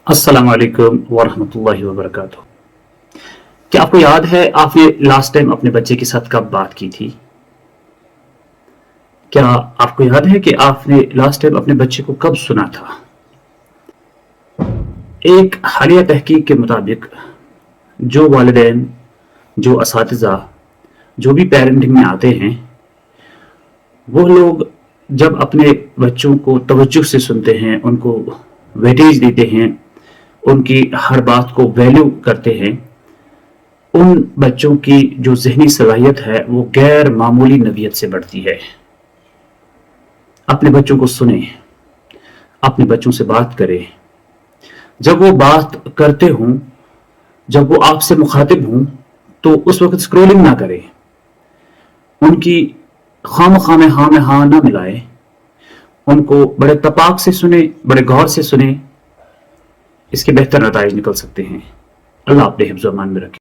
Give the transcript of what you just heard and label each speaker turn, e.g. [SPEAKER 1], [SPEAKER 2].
[SPEAKER 1] अस्सलाम वालेकुम वरहमतुल्लाहि वबरकातुह। क्या आपको याद है आपने लास्ट टाइम अपने बच्चे के साथ कब बात की थी? क्या आपको याद है कि आपने लास्ट टाइम अपने बच्चे को कब सुना था? एक हालिया तहकीक के मुताबिक जो वालिदैन, जो असातिज़ा, जो भी पेरेंटिंग में आते हैं, वो लोग जब अपने बच्चों को तवज्जुह से सुनते हैं, उनको वेटेज देते हैं, उनकी हर बात को वैल्यू करते हैं, उन बच्चों की जो ज़हनी सलाहियत है वो गैर मामूली नवियत से बढ़ती है। अपने बच्चों को सुने, अपने बच्चों से बात करें। जब वो बात करते हों, जब वो आपसे मुखातिब हों, तो उस वक्त स्क्रोलिंग ना करें, उनकी खामखा में हाँ ना मिलाएं, उनको बड़े तपाक से सुने, बड़े गौर से सुने। इसके बेहतर नताइज निकल सकते हैं। अल्लाह अपने हिफ्ज़-ओ-अमान में रखे।